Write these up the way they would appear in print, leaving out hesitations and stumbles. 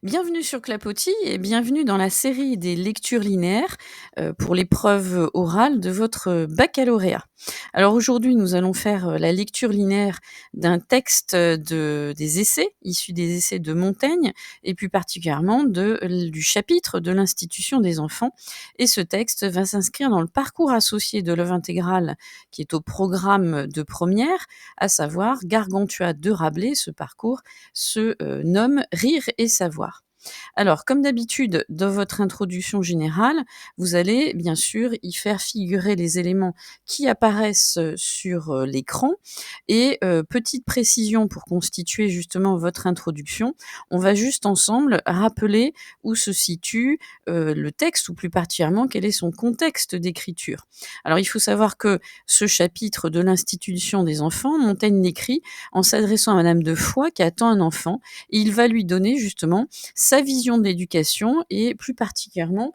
Bienvenue sur Clapotis et bienvenue dans la série des lectures linéaires pour l'épreuve orale de votre baccalauréat. Alors aujourd'hui, nous allons faire la lecture linéaire d'un texte des essais, issus des essais de Montaigne, et plus particulièrement du chapitre de l'Institution des enfants. Et ce texte va s'inscrire dans le parcours associé de l'œuvre intégrale qui est au programme de première, à savoir Gargantua de Rabelais. Ce parcours se nomme Rire et savoir. Alors, comme d'habitude, dans votre introduction générale, vous allez bien sûr y faire figurer les éléments qui apparaissent sur l'écran. Et petite précision pour constituer justement votre introduction, on va juste ensemble rappeler où se situe le texte, ou plus particulièrement quel est son contexte d'écriture. Alors, il faut savoir que ce chapitre de l'Institution des enfants, Montaigne l'écrit en s'adressant à Madame de Foix qui attend un enfant, et il va lui donner justement sa vision de l'éducation et plus particulièrement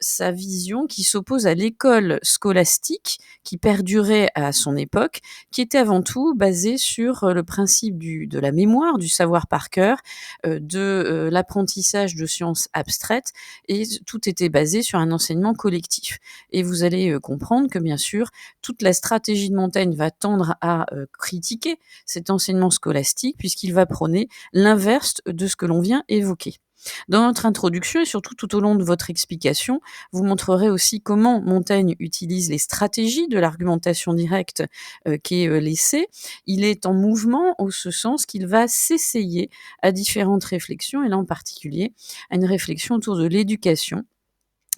sa vision qui s'oppose à l'école scolastique qui perdurait à son époque, qui était avant tout basée sur le principe de la mémoire, du savoir par cœur, de l'apprentissage de sciences abstraites, et tout était basé sur un enseignement collectif. Et vous allez comprendre que bien sûr, toute la stratégie de Montaigne va tendre à critiquer cet enseignement scolastique, puisqu'il va prôner l'inverse de ce que l'on vient évoquer. Dans notre introduction et surtout tout au long de votre explication, vous montrerez aussi comment Montaigne utilise les stratégies de l'argumentation directe qu'est l'essai. Il est en mouvement au ce sens qu'il va s'essayer à différentes réflexions, et là en particulier à une réflexion autour de l'éducation.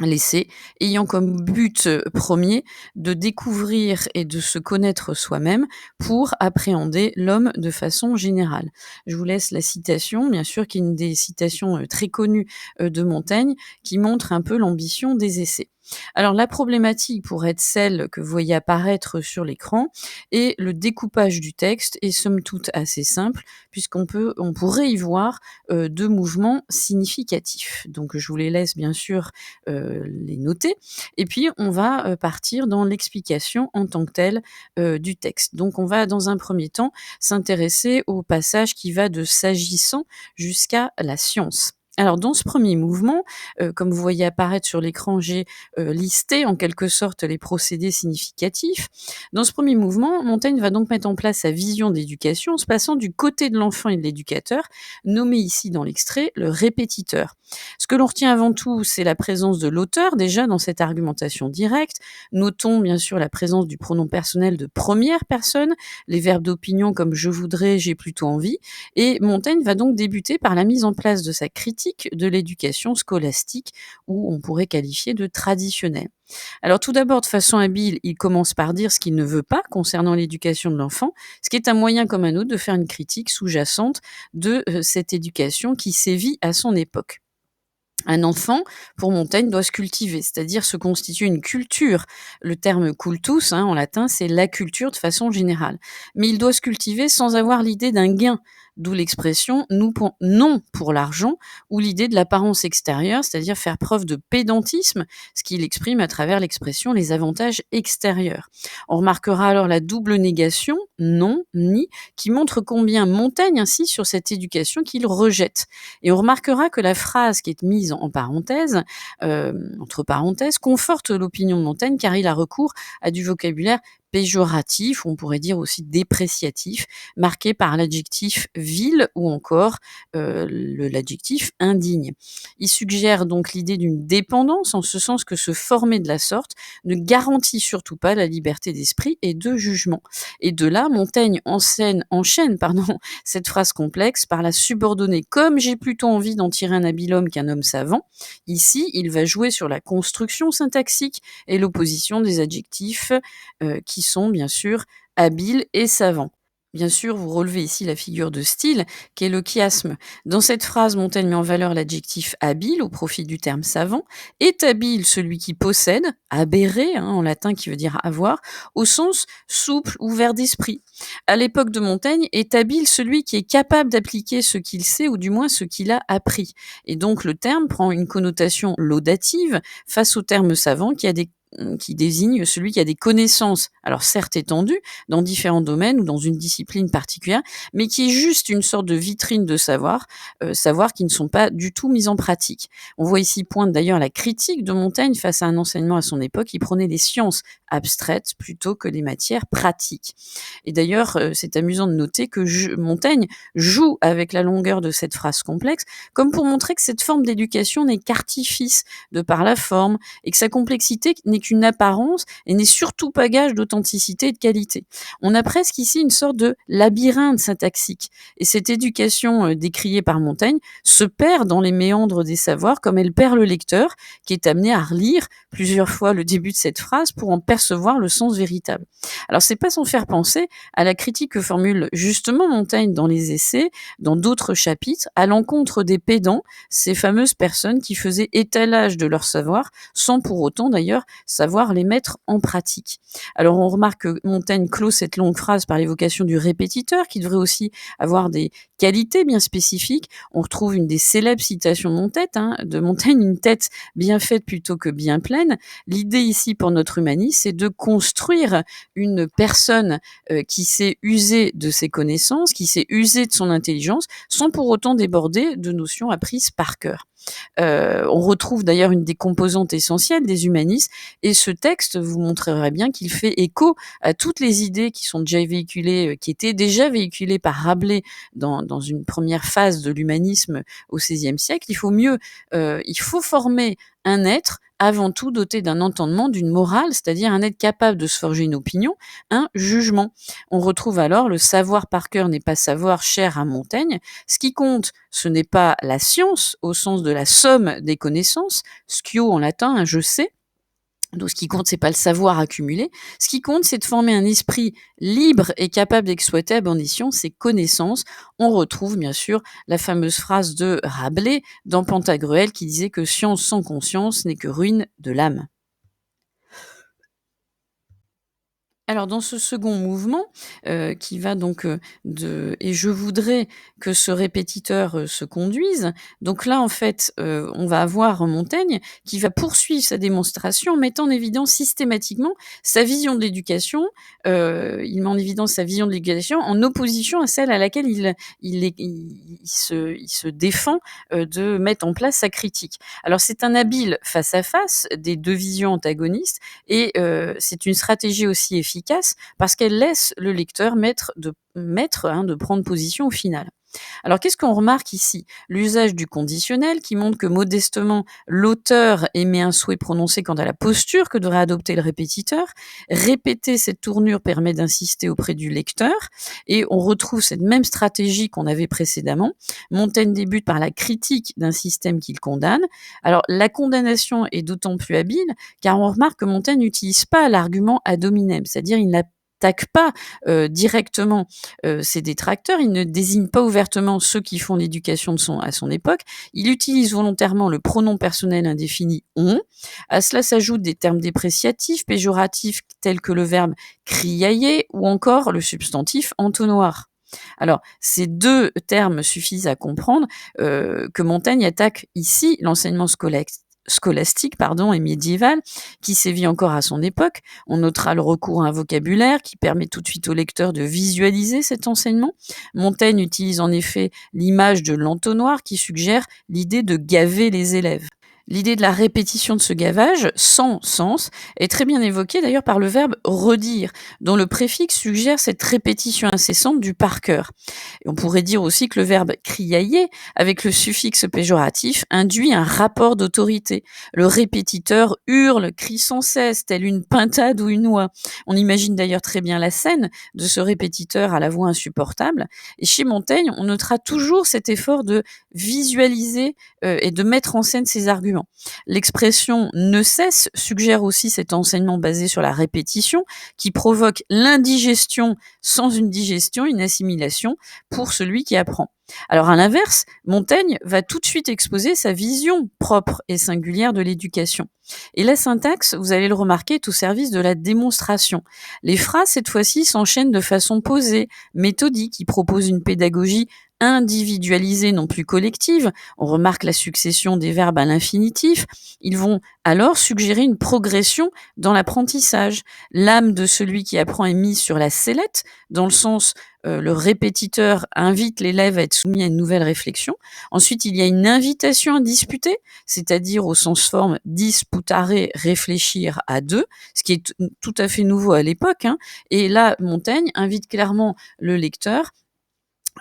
L'essai ayant comme but premier de découvrir et de se connaître soi-même pour appréhender l'homme de façon générale. Je vous laisse la citation, bien sûr, qui est une des citations très connues de Montaigne, qui montre un peu l'ambition des essais. Alors la problématique pourrait être celle que vous voyez apparaître sur l'écran, et le découpage du texte est somme toute assez simple, puisqu'on pourrait y voir deux mouvements significatifs. Donc je vous les laisse bien sûr les noter, et puis on va partir dans l'explication en tant que telle du texte. Donc on va dans un premier temps s'intéresser au passage qui va de s'agissant jusqu'à la science. Alors dans ce premier mouvement, comme vous voyez apparaître sur l'écran, j'ai listé en quelque sorte les procédés significatifs. Dans ce premier mouvement, Montaigne va donc mettre en place sa vision d'éducation en se passant du côté de l'enfant et de l'éducateur, nommé ici dans l'extrait le répétiteur. Ce que l'on retient avant tout, c'est la présence de l'auteur déjà dans cette argumentation directe. Notons bien sûr la présence du pronom personnel de première personne, les verbes d'opinion comme je voudrais, j'ai plutôt envie, et Montaigne va donc débuter par la mise en place de sa critique de l'éducation scolastique, ou on pourrait qualifier de traditionnelle. Alors tout d'abord, de façon habile, il commence par dire ce qu'il ne veut pas concernant l'éducation de l'enfant, ce qui est un moyen comme un autre de faire une critique sous-jacente de cette éducation qui sévit à son époque. Un enfant, pour Montaigne, doit se cultiver, c'est-à-dire se constituer une culture. Le terme cultus, en latin, c'est la culture de façon générale. Mais il doit se cultiver sans avoir l'idée d'un gain, d'où l'expression non pour l'argent, ou l'idée de l'apparence extérieure, c'est-à-dire faire preuve de pédantisme, ce qu'il exprime à travers l'expression les avantages extérieurs. On remarquera alors la double négation, non, ni, qui montre combien Montaigne insiste sur cette éducation qu'il rejette. Et on remarquera que la phrase qui est mise en parenthèse, entre parenthèses, conforte l'opinion de Montaigne, car il a recours à du vocabulaire péjoratif, on pourrait dire aussi dépréciatif, marqué par l'adjectif vil ou encore l'adjectif indigne. Il suggère donc l'idée d'une dépendance, en ce sens que se former de la sorte ne garantit surtout pas la liberté d'esprit et de jugement. Et de là, Montaigne enchaîne cette phrase complexe par la subordonner. Comme j'ai plutôt envie d'en tirer un habile homme qu'un homme savant, ici, il va jouer sur la construction syntaxique et l'opposition des adjectifs qui sont bien sûr habiles et savants. Bien sûr, vous relevez ici la figure de style, qui est le chiasme. Dans cette phrase, Montaigne met en valeur l'adjectif habile au profit du terme savant. Est habile celui qui possède, habere, en latin qui veut dire avoir, au sens souple, ouvert d'esprit. À l'époque de Montaigne, est habile celui qui est capable d'appliquer ce qu'il sait, ou du moins ce qu'il a appris. Et donc le terme prend une connotation laudative face au terme savant qui a des qui désigne celui qui a des connaissances, alors certes étendues, dans différents domaines ou dans une discipline particulière, mais qui est juste une sorte de vitrine de savoir qui ne sont pas du tout mis en pratique. On voit ici pointe d'ailleurs la critique de Montaigne face à un enseignement à son époque qui prenait les sciences abstraites plutôt que les matières pratiques. Et d'ailleurs, c'est amusant de noter que Montaigne joue avec la longueur de cette phrase complexe, comme pour montrer que cette forme d'éducation n'est qu'artifice de par la forme et que sa complexité n'est qu'une apparence et n'est surtout pas gage d'authenticité et de qualité. On a presque ici une sorte de labyrinthe syntaxique. Et cette éducation décriée par Montaigne se perd dans les méandres des savoirs comme elle perd le lecteur qui est amené à relire plusieurs fois le début de cette phrase pour en percevoir le sens véritable. Alors c'est pas sans faire penser à la critique que formule justement Montaigne dans les essais, dans d'autres chapitres, à l'encontre des pédants, ces fameuses personnes qui faisaient étalage de leur savoir sans pour autant d'ailleurs savoir les mettre en pratique. Alors on remarque que Montaigne clôt cette longue phrase par l'évocation du répétiteur qui devrait aussi avoir des qualités bien spécifiques. On retrouve une des célèbres citations de Montaigne, une tête bien faite plutôt que bien pleine. L'idée ici pour notre humaniste, c'est de construire une personne qui sait user de ses connaissances, qui sait user de son intelligence, sans pour autant déborder de notions apprises par cœur. On retrouve d'ailleurs une des composantes essentielles des humanistes, et ce texte vous montrerait bien qu'il fait écho à toutes les idées qui sont déjà véhiculées, qui étaient déjà véhiculées par Rabelais dans une première phase de l'humanisme au XVIe siècle. Il faut former un être avant tout doté d'un entendement, d'une morale, c'est-à-dire un être capable de se forger une opinion, un jugement. On retrouve alors le savoir par cœur n'est pas savoir cher à Montaigne. Ce qui compte, ce n'est pas la science au sens de la somme des connaissances, scio en latin, un je sais. Donc, ce qui compte, c'est pas le savoir accumulé. Ce qui compte, c'est de former un esprit libre et capable d'exploiter à bon escient ses connaissances. On retrouve, bien sûr, la fameuse phrase de Rabelais dans Pantagruel qui disait que science sans conscience n'est que ruine de l'âme. Alors dans ce second mouvement, qui va donc, de «Et je voudrais que ce répétiteur, se conduise», donc là, en fait, on va avoir Montaigne qui va poursuivre sa démonstration en mettant en évidence systématiquement sa vision de l'éducation. Il met en évidence sa vision de l'éducation en opposition à celle à laquelle il se défend, de mettre en place sa critique. Alors c'est un habile face à face des 2 visions antagonistes et c'est une stratégie aussi efficace parce qu'elle laisse le lecteur de prendre position au final. Alors qu'est-ce qu'on remarque ici? L'usage du conditionnel qui montre que modestement l'auteur émet un souhait prononcé quant à la posture que devrait adopter le répétiteur. Répéter cette tournure permet d'insister auprès du lecteur et on retrouve cette même stratégie qu'on avait précédemment. Montaigne débute par la critique d'un système qu'il condamne. Alors la condamnation est d'autant plus habile car on remarque que Montaigne n'utilise pas l'argument ad hominem, c'est-à-dire il n'attaque pas directement ses détracteurs, il ne désigne pas ouvertement ceux qui font l'éducation à son époque, il utilise volontairement le pronom personnel indéfini on. À cela s'ajoutent des termes dépréciatifs, péjoratifs tels que le verbe criailler ou encore le substantif entonnoir. Alors, ces 2 termes suffisent à comprendre que Montaigne attaque ici l'enseignement scolastique et médiéval qui sévit encore à son époque. On notera le recours à un vocabulaire qui permet tout de suite au lecteur de visualiser cet enseignement. Montaigne utilise en effet l'image de l'entonnoir qui suggère l'idée de gaver les élèves. L'idée de la répétition de ce gavage, sans sens, est très bien évoquée d'ailleurs par le verbe redire, dont le préfixe suggère cette répétition incessante du par cœur. Et on pourrait dire aussi que le verbe criailler, avec le suffixe péjoratif, induit un rapport d'autorité. Le répétiteur hurle, crie sans cesse, telle une pintade ou une oie. On imagine d'ailleurs très bien la scène de ce répétiteur à la voix insupportable. Et chez Montaigne, on notera toujours cet effort de visualiser et de mettre en scène ses arguments. L'expression ne cesse suggère aussi cet enseignement basé sur la répétition qui provoque l'indigestion sans une digestion, une assimilation pour celui qui apprend. Alors à l'inverse, Montaigne va tout de suite exposer sa vision propre et singulière de l'éducation. Et la syntaxe, vous allez le remarquer, est au service de la démonstration. Les phrases, cette fois-ci, s'enchaînent de façon posée, méthodique, qui propose une pédagogie individualisée, non plus collective. On remarque la succession des verbes à l'infinitif. Ils vont Alors, suggérer une progression dans l'apprentissage. L'âme de celui qui apprend est mise sur la sellette, dans le sens, le répétiteur invite l'élève à être soumis à une nouvelle réflexion. Ensuite, il y a une invitation à disputer, c'est-à-dire au sens forme disputare, réfléchir à deux, ce qui est tout à fait nouveau à l'époque, hein. Et là, Montaigne invite clairement le lecteur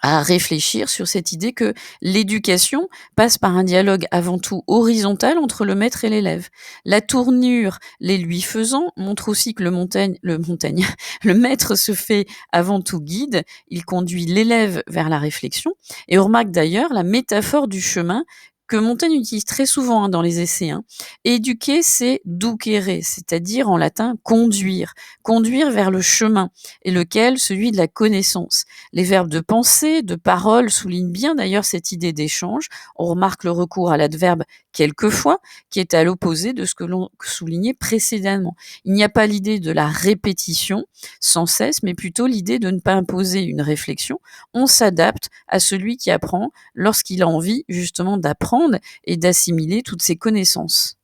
à réfléchir sur cette idée que l'éducation passe par un dialogue avant tout horizontal entre le maître et l'élève. La tournure, les lui faisant, montre aussi que le maître se fait avant tout guide, il conduit l'élève vers la réflexion, et on remarque d'ailleurs la métaphore du chemin que Montaigne utilise très souvent, dans les essais, hein. Éduquer, c'est ducere, c'est-à-dire en latin conduire, conduire vers le chemin, et lequel, celui de la connaissance. Les verbes de pensée, de parole soulignent bien d'ailleurs cette idée d'échange. On remarque le recours à l'adverbe quelquefois, qui est à l'opposé de ce que l'on soulignait précédemment. Il n'y a pas l'idée de la répétition sans cesse, mais plutôt l'idée de ne pas imposer une réflexion. On s'adapte à celui qui apprend lorsqu'il a envie justement d'apprendre et d'assimiler toutes ces connaissances.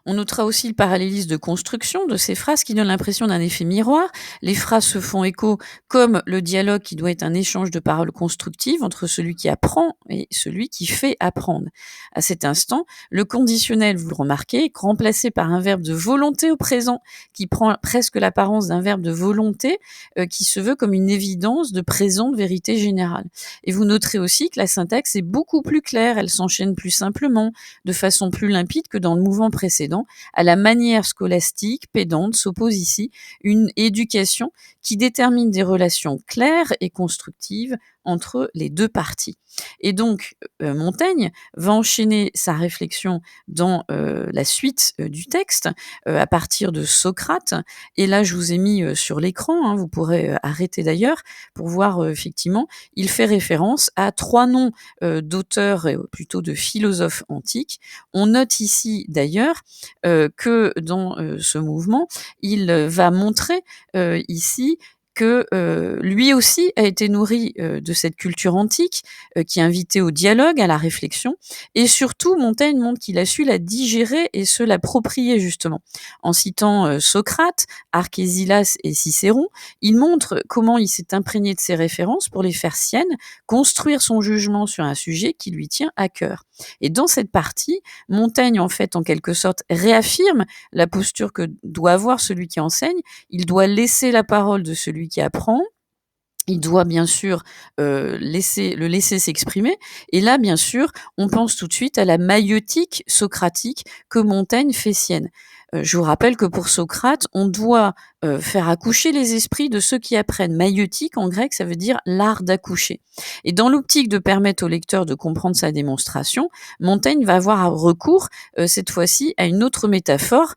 On notera aussi le parallélisme de construction de ces phrases qui donne l'impression d'un effet miroir. Les phrases se font écho comme le dialogue qui doit être un échange de paroles constructives entre celui qui apprend et celui qui fait apprendre. À cet instant, le conditionnel, vous le remarquez, est remplacé par un verbe de volonté au présent qui prend presque l'apparence d'un verbe de volonté qui se veut comme une évidence de présent de vérité générale. Et vous noterez aussi que la syntaxe est beaucoup plus claire, elle s'enchaîne plus simplement, de façon plus limpide que dans le mouvement précédent. À la manière scolastique, pédante, s'oppose ici une éducation qui détermine des relations claires et constructives entre les deux parties. Et donc, Montaigne va enchaîner sa réflexion dans la suite du texte, à partir de Socrate. Et là, je vous ai mis sur l'écran, hein, vous pourrez arrêter d'ailleurs pour voir effectivement, il fait référence à 3 noms d'auteurs, plutôt de philosophes antiques. On note ici d'ailleurs que dans ce mouvement, il va montrer ici que lui aussi a été nourri de cette culture antique qui invitait au dialogue, à la réflexion, et surtout Montaigne montre qu'il a su la digérer et se l'approprier justement. En citant Socrate, Archésilas et Cicéron, il montre comment il s'est imprégné de ces références pour les faire siennes, construire son jugement sur un sujet qui lui tient à cœur. Et dans cette partie, Montaigne, en fait, en quelque sorte, réaffirme la posture que doit avoir celui qui enseigne. Il doit laisser la parole de celui qui apprend. Il doit bien sûr laisser s'exprimer. Et là, bien sûr, on pense tout de suite à la maïeutique socratique que Montaigne fait sienne. Je vous rappelle que pour Socrate, on doit faire accoucher les esprits de ceux qui apprennent. Maïeutique, en grec, ça veut dire l'art d'accoucher. Et dans l'optique de permettre au lecteur de comprendre sa démonstration, Montaigne va avoir recours, cette fois-ci, à une autre métaphore,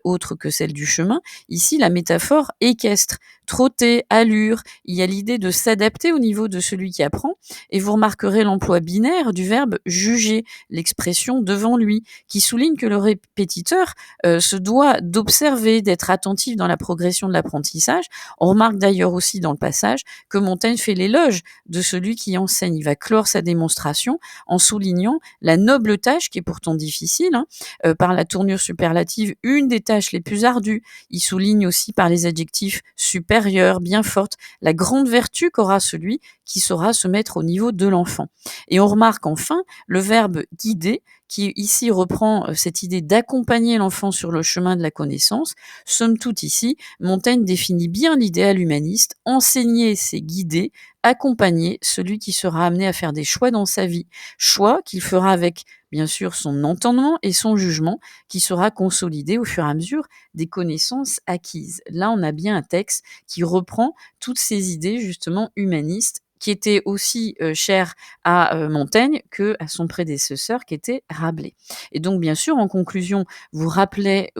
autre que celle du chemin. Ici, la métaphore équestre. Trotter, allure, il y a l'idée de s'adapter au niveau de celui qui apprend, et vous remarquerez l'emploi binaire du verbe juger, l'expression devant lui, qui souligne que le répétiteur se doit d'observer, d'être attentif dans la progression de l'apprentissage. On remarque d'ailleurs aussi dans le passage que Montaigne fait l'éloge de celui qui enseigne. Il va clore sa démonstration en soulignant la noble tâche, qui est pourtant difficile, hein, par la tournure superlative, une des tâches les plus ardues. Il souligne aussi par les adjectifs supérieure, bien forte, la grande vertu qu'aura celui qui saura se mettre au niveau de l'enfant. Et on remarque enfin le verbe guider, qui ici reprend cette idée d'accompagner l'enfant sur le chemin de la connaissance. Somme toute ici, Montaigne définit bien l'idéal humaniste: enseigner, c'est guider, accompagner celui qui sera amené à faire des choix dans sa vie, choix qu'il fera avec bien sûr son entendement et son jugement, qui sera consolidé au fur et à mesure des connaissances acquises. Là, on a bien un texte qui reprend toutes ces idées justement humanistes qui étaient aussi chères à Montaigne que à son prédécesseur qui était Rabelais. Et donc bien sûr, en conclusion, vous rappellerez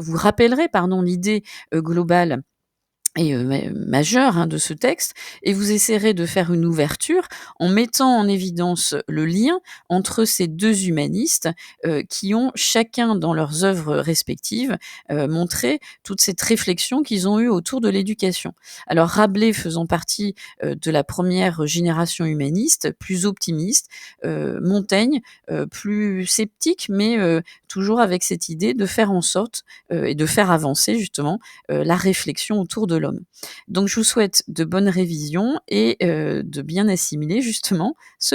l'idée globale et majeure, hein, de ce texte, et vous essaierez de faire une ouverture en mettant en évidence le lien entre ces 2 humanistes, qui ont chacun dans leurs œuvres respectives, montré toute cette réflexion qu'ils ont eue autour de l'éducation. Alors Rabelais faisant partie, de la première génération humaniste, plus optimiste, Montaigne, plus sceptique, mais toujours avec cette idée de faire en sorte, et de faire avancer justement, la réflexion autour de l'homme. Donc je vous souhaite de bonnes révisions et de bien assimiler justement ce